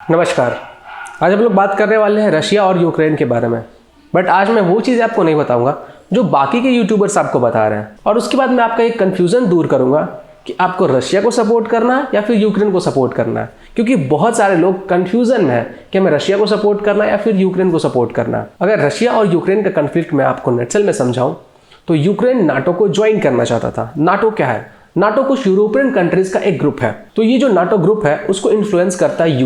नमस्कार। आज हम लोग बात करने वाले हैं रशिया और यूक्रेन के बारे में। बट आज मैं वो चीज़ आपको नहीं बताऊंगा जो बाकी के यूट्यूबर्स आपको बता रहे हैं, और उसके बाद मैं आपका एक कन्फ्यूज़न दूर करूंगा कि आपको रशिया को सपोर्ट करना है या फिर यूक्रेन को सपोर्ट करना है। क्योंकि बहुत सारे लोग कन्फ्यूज़न में है कि हमें रशिया को सपोर्ट करना है या फिर यूक्रेन को सपोर्ट करना है। अगर रशिया और यूक्रेन का कन्फ्लिक्ट मैं आपको नटशल में समझाऊँ तो यूक्रेन नाटो को ज्वाइन करना चाहता था। नाटो क्या है? नाटो कुछ यूरोपियन कंट्रीज का एक ग्रुप है। तो ये जो नाटो ग्रुप है उसको इन्फ्लुएंस करता है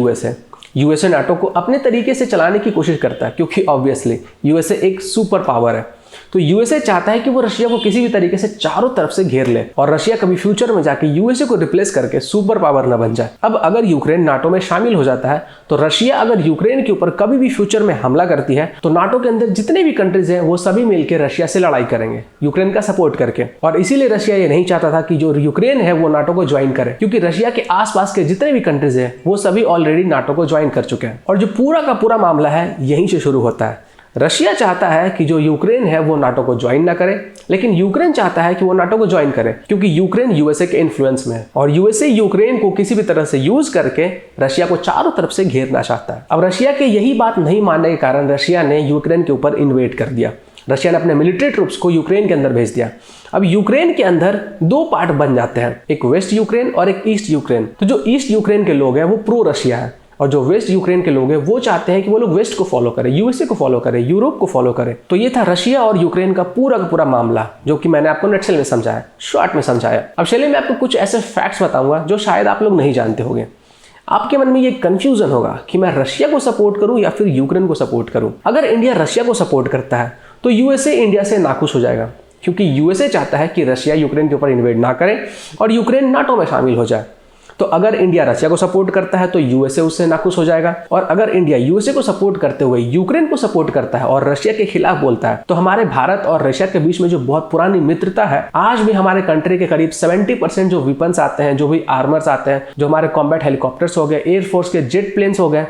यूएसए नाटो को अपने तरीके से चलाने की कोशिश करता है, क्योंकि ऑब्वियसली यूएसए एक सुपर पावर है। तो यूएसए चाहता है कि वो रशिया को किसी भी तरीके से चारों तरफ से घेर ले और रशिया कभी फ्यूचर में जाके यूएसए को रिप्लेस करके सुपर पावर न बन जाए। अब अगर यूक्रेन नाटो में शामिल हो जाता है तो रशिया अगर यूक्रेन के ऊपर कभी भी फ्यूचर में हमला करती है तो नाटो के अंदर जितने भी कंट्रीज हैं वो सभी मिलकर रशिया से लड़ाई करेंगे, यूक्रेन का सपोर्ट करके। और इसीलिए रशिया ये नहीं चाहता था कि जो यूक्रेन है वो नाटो को ज्वाइन करे, क्योंकि रशिया के आसपास के जितने भी कंट्रीज हैं वो सभी ऑलरेडी नाटो को ज्वाइन कर चुके हैं। और जो पूरा का पूरा मामला है यहीं से शुरू होता है। रशिया चाहता है कि जो यूक्रेन है वो नाटो को ज्वाइन ना करे, लेकिन यूक्रेन चाहता है कि वो नाटो को ज्वाइन करे, क्योंकि यूक्रेन यूएसए के इन्फ्लुएंस में है और यूएसए यूक्रेन को किसी भी तरह से यूज करके रशिया को चारों तरफ से घेरना चाहता है। अब रशिया के यही बात नहीं मानने के कारण रशिया ने यूक्रेन के ऊपर इन्वेड कर दिया। रशिया ने अपने मिलिट्री ट्रूप्स को यूक्रेन के अंदर भेज दिया। अब यूक्रेन के अंदर दो पार्ट बन जाते हैं, एक वेस्ट यूक्रेन और एक ईस्ट यूक्रेन। तो जो ईस्ट यूक्रेन के लोग हैं वो प्रो रशिया है, और जो वेस्ट यूक्रेन के लोग हैं वो चाहते हैं कि वो लोग वेस्ट को फॉलो करें, यूएसए को फॉलो करें, यूरोप को फॉलो करें। तो ये था रशिया और यूक्रेन का पूरा मामला, जो कि मैंने आपको नटशल में समझाया, शॉर्ट में समझाया। अब चलिए मैं आपको कुछ ऐसे फैक्ट्स बताऊंगा जो शायद आप लोग नहीं जानते होंगे। आपके मन में ये कंफ्यूजन होगा कि मैं रशिया को सपोर्ट करूं या फिर यूक्रेन को सपोर्ट करूं। अगर इंडिया रशिया को सपोर्ट करता है तो यूएसए इंडिया से नाखुश हो जाएगा, क्योंकि यूएसए चाहता है कि रशिया यूक्रेन के ऊपर इन्वेड ना करे और यूक्रेन नाटो में शामिल हो जाए। तो अगर इंडिया रशिया को सपोर्ट करता है तो यूएसए उससे नाखुश हो जाएगा, और अगर इंडिया यूएसए को सपोर्ट करते हुए यूक्रेन को सपोर्ट करता है और रशिया के खिलाफ बोलता है तो हमारे भारत और रशिया के बीच में जो बहुत पुरानी मित्रता है, आज भी हमारे कंट्री के करीब 70% जो वेपन्स आते हैं, जो भी आर्मर्स आते हैं, जो हमारे कॉम्बैट हेलीकॉप्टर्स हो गए, एयरफोर्स के जेट प्लेन्स हो गए,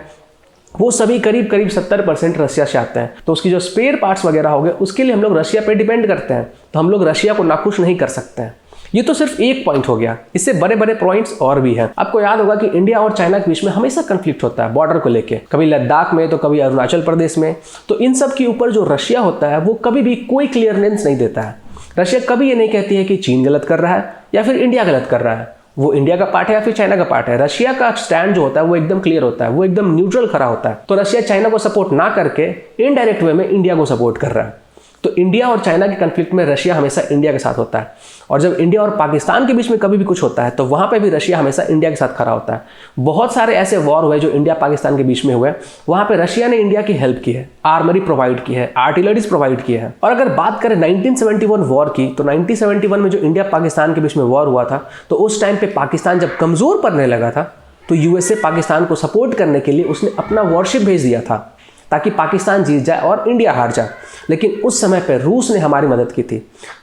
वो सभी करीब 70% रशिया से आते हैं। तो उसकी जो स्पेयर पार्ट्स वगैरह हो गए उसके लिए हम लोग रशिया पे डिपेंड करते हैं। तो हम लोग रशिया को नाखुश नहीं कर सकते हैं। ये तो सिर्फ एक पॉइंट हो गया, इससे बड़े बड़े पॉइंट्स और भी हैं। आपको याद होगा कि इंडिया और चाइना के बीच में हमेशा कंफ्लिक्ट होता है बॉर्डर को लेके, कभी लद्दाख में तो कभी अरुणाचल प्रदेश में। तो इन सब के ऊपर जो रशिया होता है वो कभी भी कोई क्लियरेंस नहीं देता है। रशिया कभी ये नहीं कहती है कि चीन गलत कर रहा है या फिर इंडिया गलत कर रहा है, वो इंडिया का पार्ट है या फिर चाइना का पार्ट है। रशिया का स्टैंड जो होता है वो एकदम क्लियर होता है, वो एकदम न्यूट्रल खड़ा होता है। तो रशिया चाइना को सपोर्ट ना करके इनडायरेक्ट वे में इंडिया को सपोर्ट कर रहा है। तो इंडिया और चाइना के कन्फ्लिक्ट में रशिया हमेशा इंडिया के साथ होता है, और जब इंडिया और पाकिस्तान के बीच में कभी भी कुछ होता है तो वहां पे भी रशिया हमेशा इंडिया के साथ खड़ा होता है। बहुत सारे ऐसे वॉर हुए जो इंडिया पाकिस्तान के बीच में हुए, वहां पे रशिया ने इंडिया की हेल्प की है, आर्मरी प्रोवाइड की है, आर्टिलरीज प्रोवाइड किए हैं। और अगर बात करें 1971 वॉर की, तो 1971 में जो इंडिया पाकिस्तान के बीच में वॉर हुआ था, तो उस टाइम पे पाकिस्तान जब कमजोर पड़ने लगा था तो यूएसए पाकिस्तान को सपोर्ट करने के लिए उसने अपना वॉरशिप भेज दिया था ताकि पाकिस्तान जीत जाए और इंडिया हार जाए। लेकिन उस समय पर रूस ने हमारी मदद की थी।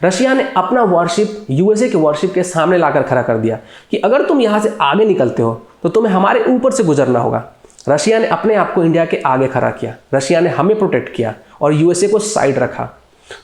रशिया ने अपना वॉरशिप यूएसए के वॉरशिप के सामने लाकर खड़ा कर दिया कि अगर तुम यहाँ से आगे निकलते हो तो तुम्हें हमारे ऊपर से गुजरना होगा। रशिया ने अपने आप को इंडिया के आगे खड़ा किया, रशिया ने हमें प्रोटेक्ट किया और यूएसए को साइड रखा।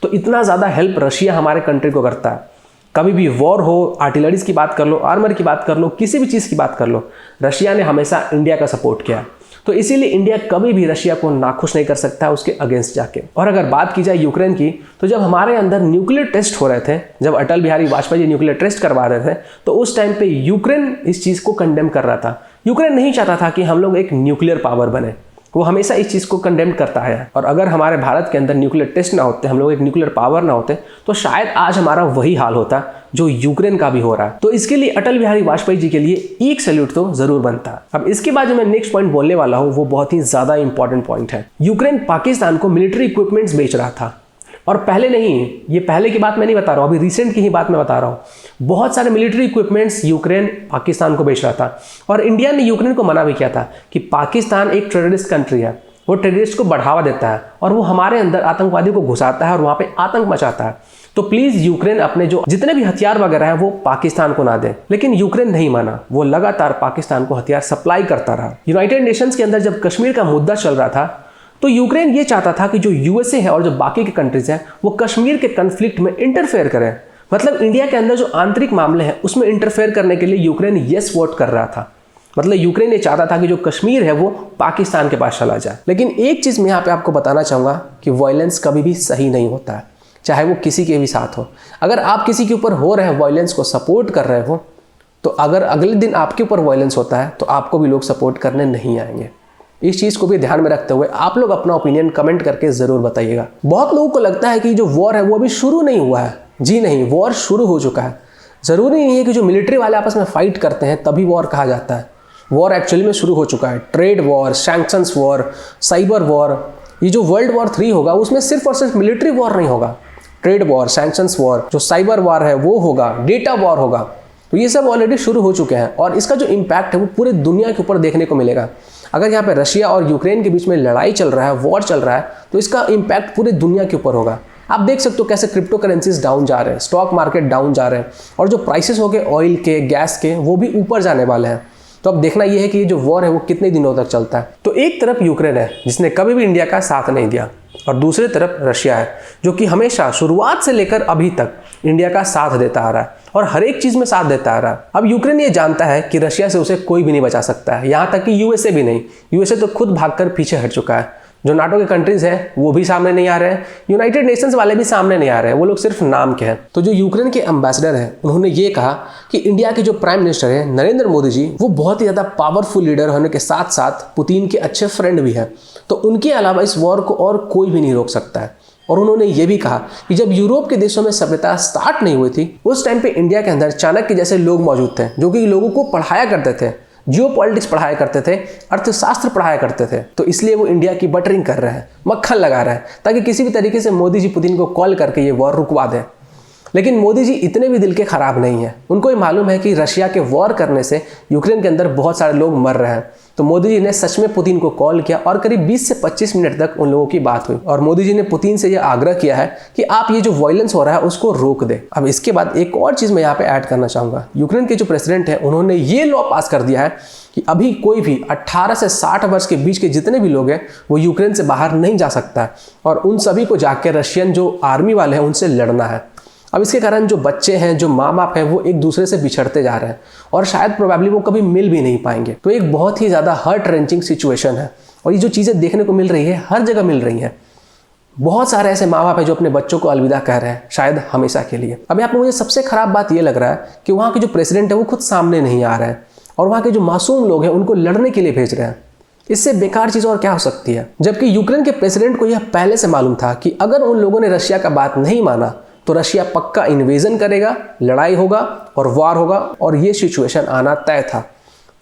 तो इतना ज़्यादा हेल्प रशिया हमारे कंट्री को करता है। कभी भी वॉर हो, आर्टिलरीज की बात कर लो, आर्मर की बात कर लो, किसी भी चीज़ की बात कर लो, रशिया ने हमेशा इंडिया का सपोर्ट किया। तो इसीलिए इंडिया कभी भी रशिया को नाखुश नहीं कर सकता उसके अगेंस्ट जाके। और अगर बात की जाए यूक्रेन की, तो जब हमारे अंदर न्यूक्लियर टेस्ट हो रहे थे, जब अटल बिहारी वाजपेयी जी न्यूक्लियर टेस्ट करवा रहे थे, तो उस टाइम पे यूक्रेन इस चीज़ को कंडेम कर रहा था। यूक्रेन नहीं चाहता था कि हम लोग एक न्यूक्लियर पावर बने, वो हमेशा इस चीज़ को कंडेम करता है। और अगर हमारे भारत के अंदर न्यूक्लियर टेस्ट ना होते, हम लोग एक न्यूक्लियर पावर ना होते, तो शायद आज हमारा वही हाल होता जो यूक्रेन का भी हो रहा है। तो इसके लिए अटल बिहारी वाजपेयी जी के लिए एक सैल्यूट तो जरूर बनता। अब इसके बाद जो मैं नेक्स्ट पॉइंट बोलने वाला हूँ वो बहुत ही ज्यादा इंपॉर्टेंट पॉइंट है। यूक्रेन पाकिस्तान को मिलिट्री इक्विपमेंट्स बेच रहा था, और पहले नहीं, ये पहले की बात मैं नहीं बता रहा हूँ, अभी रिसेंट की ही बात मैं बता रहा हूँ। बहुत सारे मिलिट्री इक्विपमेंट्स यूक्रेन पाकिस्तान को बेच रहा था, और इंडिया ने यूक्रेन को मना भी किया था कि पाकिस्तान एक टेररिस्ट कंट्री है, वो टेररिस्ट को बढ़ावा देता है और वो हमारे अंदर आतंकवादियों को घुसाता है और वहाँ पे आतंक मचाता है। तो प्लीज यूक्रेन अपने जो जितने भी हथियार वगैरह है वो पाकिस्तान को ना दे। लेकिन यूक्रेन नहीं माना, वो लगातार पाकिस्तान को हथियार सप्लाई करता रहा। यूनाइटेड नेशंस के अंदर जब कश्मीर का मुद्दा चल रहा था तो यूक्रेन ये चाहता था कि जो यूएसए है और जो बाकी के कंट्रीज हैं वो कश्मीर के कन्फ्लिक्ट में इंटरफेयर करें। मतलब इंडिया के अंदर जो आंतरिक मामले हैं उसमें इंटरफेयर करने के लिए यूक्रेन यस वोट कर रहा था। मतलब यूक्रेन ये चाहता था कि जो कश्मीर है वो पाकिस्तान के पास चला जाए। लेकिन एक चीज़ मैं यहाँ पे आपको बताना चाहूँगा कि वायलेंस कभी भी सही नहीं होता है, चाहे वो किसी के भी साथ हो। अगर आप किसी के ऊपर हो रहे वायलेंस को सपोर्ट कर रहे हो, तो अगर अगले दिन आपके ऊपर वायलेंस होता है तो आपको भी लोग सपोर्ट करने नहीं आएंगे। इस चीज़ को भी ध्यान में रखते हुए आप लोग अपना ओपिनियन कमेंट करके ज़रूर बताइएगा। बहुत लोगों को लगता है कि जो वॉर है वो अभी शुरू नहीं हुआ है। जी नहीं, वॉर शुरू हो चुका है। ज़रूरी नहीं है कि जो मिलिट्री वाले आपस में फाइट करते हैं तभी वॉर कहा जाता है। वॉर एक्चुअली में शुरू हो चुका है। Trade war, sanctions war, cyber war, ये जो वर्ल्ड वॉर 3 होगा उसमें सिर्फ और सिर्फ मिलिट्री वॉर नहीं होगा। ट्रेड वॉर, सैंक्शंस वॉर, जो साइबर वॉर है वो होगा, डेटा वॉर होगा। तो ये सब ऑलरेडी शुरू हो चुके हैं और इसका जो इम्पैक्ट है वो पूरे दुनिया के ऊपर देखने को मिलेगा। अगर यहाँ पे रशिया और यूक्रेन के बीच में लड़ाई चल रहा है, वॉर चल रहा है, तो इसका इम्पैक्ट पूरे दुनिया के ऊपर होगा। आप देख सकते हो कैसे क्रिप्टो करेंसीज डाउन जा रहे हैं, स्टॉक मार्केट डाउन जा रहे हैं और जो प्राइसेस हो गए ऑयल के, गैस के, वो भी ऊपर जाने वाले हैं। तो अब देखना ये है कि ये जो वॉर है वो कितने दिनों तक चलता है। तो एक तरफ यूक्रेन है जिसने कभी भी इंडिया का साथ नहीं दिया और दूसरी तरफ रशिया है जो कि हमेशा शुरुआत से लेकर अभी तक इंडिया का साथ देता आ रहा है और हर एक चीज़ में साथ देता आ रहा है। अब यूक्रेन ये जानता है कि रशिया से उसे कोई भी नहीं बचा सकता है, यहाँ तक कि यूएसए भी नहीं। यूएसए तो खुद भागकर पीछे हट चुका है। जो नाटो के कंट्रीज हैं वो भी सामने नहीं आ रहे हैं, यूनाइटेड नेशंस वाले भी सामने नहीं आ रहे हैं, वो लोग सिर्फ नाम के हैं। तो जो यूक्रेन के एम्बेसडर हैं उन्होंने ये कहा कि इंडिया के जो प्राइम मिनिस्टर है नरेंद्र मोदी जी, वो बहुत ही ज़्यादा पावरफुल लीडर होने के साथ साथ पुतिन के अच्छे फ्रेंड भी हैं। तो उनके अलावा इस वॉर को और कोई भी नहीं रोक सकता है। और उन्होंने ये भी कहा कि जब यूरोप के देशों में सभ्यता स्टार्ट नहीं हुई थी उस टाइम पे इंडिया के अंदर चाणक्य जैसे लोग मौजूद थे जो कि लोगों को पढ़ाया करते थे, जियोपॉलिटिक्स पढ़ाया करते थे, अर्थशास्त्र पढ़ाया करते थे। तो इसलिए वो इंडिया की बटरिंग कर रहे हैं, मक्खन लगा रहे हैं ताकि किसी भी तरीके से मोदी जी पुतिन को कॉल करके ये वॉर रुकवा दें। लेकिन मोदी जी इतने भी दिल के खराब नहीं है। उनको ये मालूम है कि रशिया के वॉर करने से यूक्रेन के अंदर बहुत सारे लोग मर रहे हैं। तो मोदी जी ने सच में पुतिन को कॉल किया और करीब 20 से 25 मिनट तक उन लोगों की बात हुई और मोदी जी ने पुतिन से यह आग्रह किया है कि आप ये जो वायलेंस हो रहा है उसको रोक दे। अब इसके बाद एक और चीज़ मैं यहाँ पे ऐड करना चाहूँगा। यूक्रेन के जो प्रेसिडेंट हैं उन्होंने ये लॉ पास कर दिया है कि अभी कोई भी 18 से 60 वर्ष के बीच के जितने भी लोग हैं वो यूक्रेन से बाहर नहीं जा सकता है और उन सभी को जाकर रशियन जो आर्मी वाले हैं उनसे लड़ना है। अब इसके कारण जो बच्चे हैं, जो माँ बाप हैं, वो एक दूसरे से बिछड़ते जा रहे हैं और शायद प्रोबेबली वो कभी मिल भी नहीं पाएंगे। तो एक बहुत ही ज़्यादा हार्ट रेंचिंग सिचुएशन है और ये जो चीज़ें देखने को मिल रही है हर जगह मिल रही हैं। बहुत सारे ऐसे माँ बाप हैं जो अपने बच्चों को अलविदा कह रहे हैं, शायद हमेशा के लिए। अब यहाँ पर मुझे सबसे खराब बात ये लग रहा है कि वहाँ के जो प्रेसिडेंट है वो खुद सामने नहीं आ रहे हैं और वहाँ के जो मासूम लोग हैं उनको लड़ने के लिए भेज रहे हैं। इससे बेकार चीज़ और क्या हो सकती है। जबकि यूक्रेन के प्रेसिडेंट को यह पहले से मालूम था कि अगर उन लोगों ने रशिया का बात नहीं माना तो रशिया पक्का इन्वेजन करेगा, लड़ाई होगा और वार होगा और ये सिचुएशन आना तय था।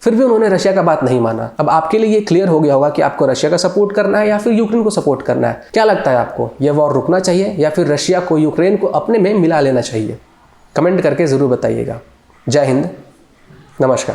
फिर भी उन्होंने रशिया का बात नहीं माना। अब आपके लिए ये क्लियर हो गया होगा कि आपको रशिया का सपोर्ट करना है या फिर यूक्रेन को सपोर्ट करना है। क्या लगता है आपको, ये वॉर रुकना चाहिए या फिर रशिया को यूक्रेन को अपने में मिला लेना चाहिए? कमेंट करके ज़रूर बताइएगा। जय हिंद, नमस्कार।